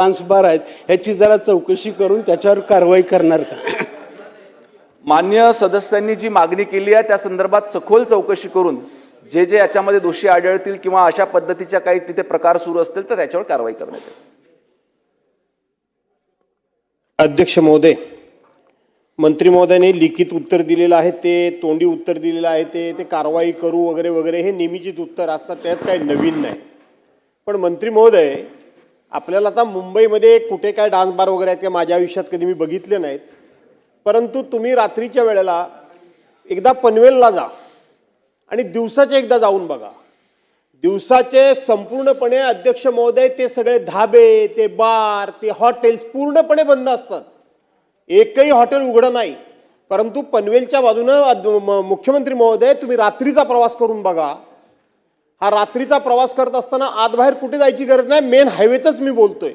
Dance bar आहेत ह्याची जरा चौकशी करून त्याच्यावर कारवाई करणार का? मान्य सदस्यांनी जी मागणी केली आहे त्या संदर्भात सखोल चौकशी करून जे जे याच्यामध्ये दोषी आढळतील किंवा अशा पद्धतीच्या काही तिथे प्रकार सुरू असतील तर त्याच्यावर कारवाई करण्यात येईल. अध्यक्ष महोदय, मंत्री महोदयाने लिखित उत्तर दिलेलं आहे, ते तोंडी उत्तर दिलेलं आहे, ते कारवाई करू वगैरे वगैरे हे नेहमीचीच उत्तर असतात, त्यात काही नवीन नाही. पण मंत्री महोदय, आपल्याला आता मुंबईमध्ये कुठे काय डान्स बार वगैरे आहेत का माझ्या आयुष्यात कधी मी बघितले नाहीत, परंतु तुम्ही रात्रीच्या वेळेला एकदा पनवेलला जा आणि दिवसाचे एकदा जाऊन बघा. दिवसाचे संपूर्णपणे अध्यक्ष महोदय ते सगळे धाबे, ते बार, ते हॉटेल्स पूर्णपणे बंद असतात. एकही हॉटेल उघडं नाही. परंतु पनवेलच्या बाजूनं मुख्यमंत्री महोदय तुम्ही रात्रीचा प्रवास करून बघा. हा रात्रीचा प्रवास करत असताना आत बाहेर कुठे जायची गरज नाही, मेन हायवेतच मी बोलतोय.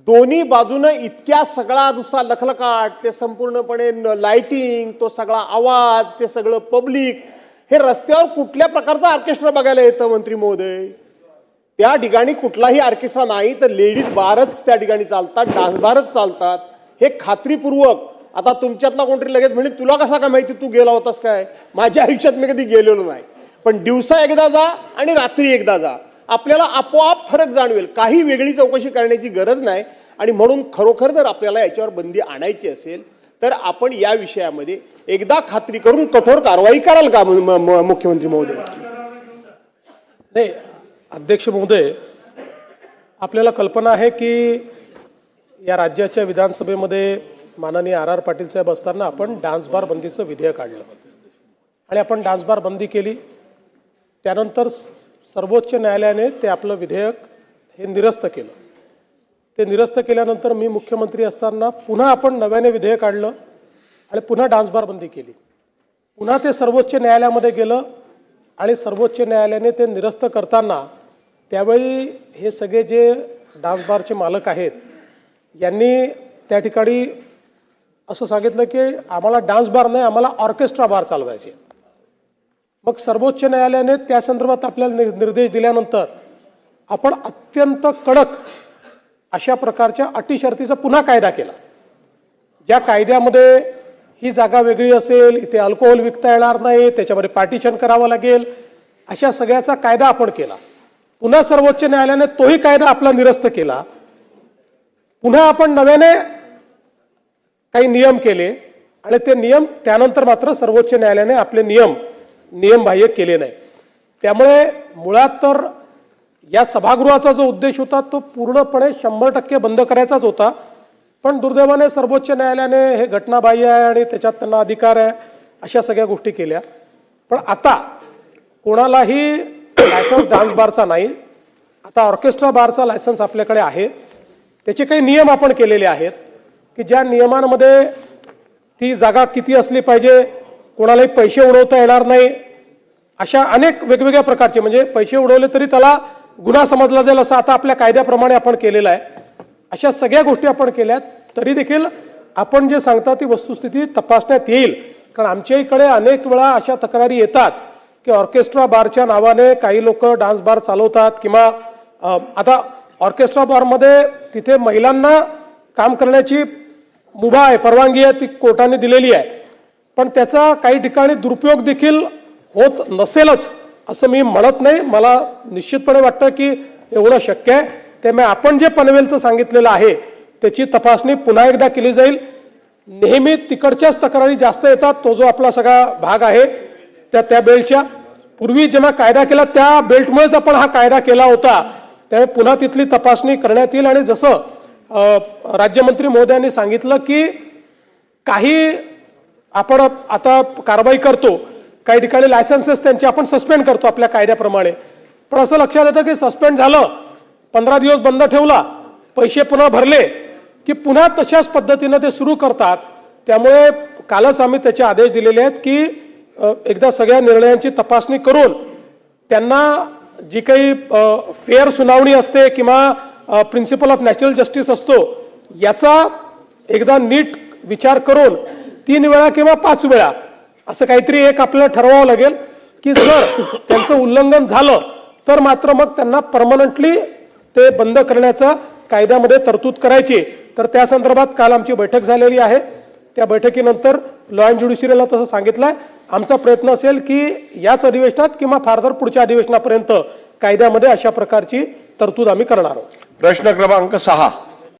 दोन्ही बाजूनं इतक्या सगळा नुसता लखलखाट, ते संपूर्णपणे लाइटिंग, तो सगळा आवाज, ते सगळं पब्लिक, हे रस्त्यावर कुठल्या प्रकारचा ऑर्केस्ट्रा बघायला येतं मंत्री महोदय? त्या ठिकाणी कुठलाही ऑर्केस्ट्रा नाही, तर लेडीज बारच त्या ठिकाणी चालतात, डान्स बारच चालतात. हे खात्रीपूर्वक. आता तुमच्यातला कोणतरी लगेच म्हणजे तुला कसा काय माहिती, तू गेला होतास काय? माझ्या आयुष्यात मी कधी गेलेलो नाही. पण दिवसा एकदा जा आणि रात्री एकदा जा, आपल्याला आपोआप फरक जाणवेल. काही वेगळी चौकशी करण्याची गरज नाही. आणि म्हणून खरोखर जर आपल्याला याच्यावर बंदी आणायची असेल तर आपण या विषयामध्ये एकदा खात्री करून कठोर कारवाई कराल का मुख्यमंत्री महोदय? नाही अध्यक्ष महोदय, आपल्याला कल्पना आहे की या राज्याच्या विधानसभेमध्ये माननीय आर पाटील साहेब असताना आपण डान्स बार बंदीचं विधेयक काढलं आणि आपण डान्स बार बंदी केली. त्यानंतर सर्वोच्च न्यायालयाने ते आपलं विधेयक हे निरस्त केलं. ते निरस्त केल्यानंतर मी मुख्यमंत्री असताना पुन्हा आपण नव्याने विधेयक काढलं आणि पुन्हा डान्स बार बंदी केली. पुन्हा ते सर्वोच्च न्यायालयामध्ये गेलं आणि सर्वोच्च न्यायालयाने ते निरस्त करताना त्यावेळी हे सगळे जे डान्स बारचे मालक आहेत यांनी त्या ठिकाणी असं सांगितलं की आम्हाला डान्स बार नाही, आम्हाला ऑर्केस्ट्रा बार चालवायचे. मग सर्वोच्च न्यायालयाने त्या संदर्भात आपल्याला निर्देश दिल्यानंतर आपण अत्यंत कडक अशा प्रकारच्या अटी शर्तीचा पुन्हा कायदा केला. ज्या कायद्यामध्ये ही जागा वेगळी असेल, इथे अल्कोहोल विकता येणार नाही, त्याच्यामध्ये पार्टिशन करावं लागेल, अशा सगळ्याचा कायदा आपण केला. पुन्हा सर्वोच्च न्यायालयाने तोही कायदा आपला निरस्त केला. पुन्हा आपण नव्याने काही नियम केले आणि ते नियम त्यानंतर मात्र सर्वोच्च न्यायालयाने आपले नियमबाह्य केले नाही. त्यामुळे मुळात तर या सभागृहाचा जो उद्देश होता तो पूर्णपणे 100% बंद करायचाच होता. पण दुर्दैवाने सर्वोच्च न्यायालयाने हे घटनाबाह्य आहे आणि त्याच्यात त्यांना अधिकार आहे अशा सगळ्या गोष्टी केल्या. पण आता कोणालाही लायसन्स डान्स बारचा नाही, आता ऑर्केस्ट्रा बारचा लायसन्स आपल्याकडे आहे. त्याचे काही नियम आपण केलेले आहेत की ज्या नियमांमध्ये ती जागा किती असली पाहिजे, कोणालाही पैसे उडवता येणार नाही, अशा अनेक वेगवेगळ्या प्रकारचे, म्हणजे पैसे उडवले तरी त्याला गुन्हा समजला जाईल असं आता आपल्या कायद्याप्रमाणे आपण केलेलं आहे. अशा सगळ्या गोष्टी आपण केल्यात. तरी देखील आपण जे सांगता ती वस्तुस्थिती तपासण्यात येईल. कारण आमच्या इकडे अनेक वेळा अशा तक्रारी येतात की ऑर्केस्ट्रा बारच्या नावाने काही लोक डान्स बार चालवतात किंवा आता ऑर्केस्ट्रा बारमध्ये तिथे महिलांना काम करण्याची मुभा आहे, परवानगी आहे, ती कोर्टाने दिलेली आहे. पण त्याचा काही ठिकाणी दुरुपयोग देखील होत नसेलच असं मी म्हणत नाही. मला निश्चितपणे वाटतं की एवढं शक्य आहे. त्यामुळे आपण जे पनवेलचं सांगितलेलं आहे त्याची तपासणी पुन्हा एकदा केली जाईल. नेहमी तिकडच्याच तक्रारी जास्त येतात. तो जो आपला सगळा भाग आहे त्या बेल्टच्या, पूर्वी जेव्हा कायदा केला त्या बेल्टमुळेच आपण हा कायदा केला होता. त्यामुळे पुन्हा तिथली तपासणी करण्यात येईल. आणि जसं राज्यमंत्री महोदयांनी सांगितलं की काही आपण आता कारवाई करतो, काही ठिकाणी लायसन्सेस त्यांचे आपण सस्पेंड करतो आपल्या कायद्याप्रमाणे. पण असं लक्षात येतं की सस्पेंड झालं, 15 दिवस बंद ठेवला, पैसे पुन्हा भरले की पुन्हा तशाच पद्धतीनं ते सुरू करतात. त्यामुळे कालच आम्ही त्याचे आदेश दिलेले आहेत की एकदा सगळ्या निर्णयांची तपासणी करून त्यांना जी काही फेअर सुनावणी असते किंवा प्रिन्सिपल ऑफ नॅचरल जस्टिस असतो याचा एकदा नीट विचार करून 3 वेळा किंवा 5 वेळा असं काहीतरी एक आपल्याला ठरवावं लागेल की जर त्यांचं उल्लंघन झालं तर मात्र मग त्यांना परमनंटली ते बंद करण्याचा कायद्यामध्ये तरतूद करायची, तर त्या संदर्भात काल आमची बैठक झालेली आहे. त्या बैठकीनंतर लॉ अँड ज्युडिशियरीला तसं सांगितलंय. आमचा प्रयत्न असेल की याच अधिवेशनात किंवा फारदर पुढच्या अधिवेशनापर्यंत कायद्यामध्ये अशा प्रकारची तरतूद आम्ही करणार आहोत. प्रश्न क्रमांक 6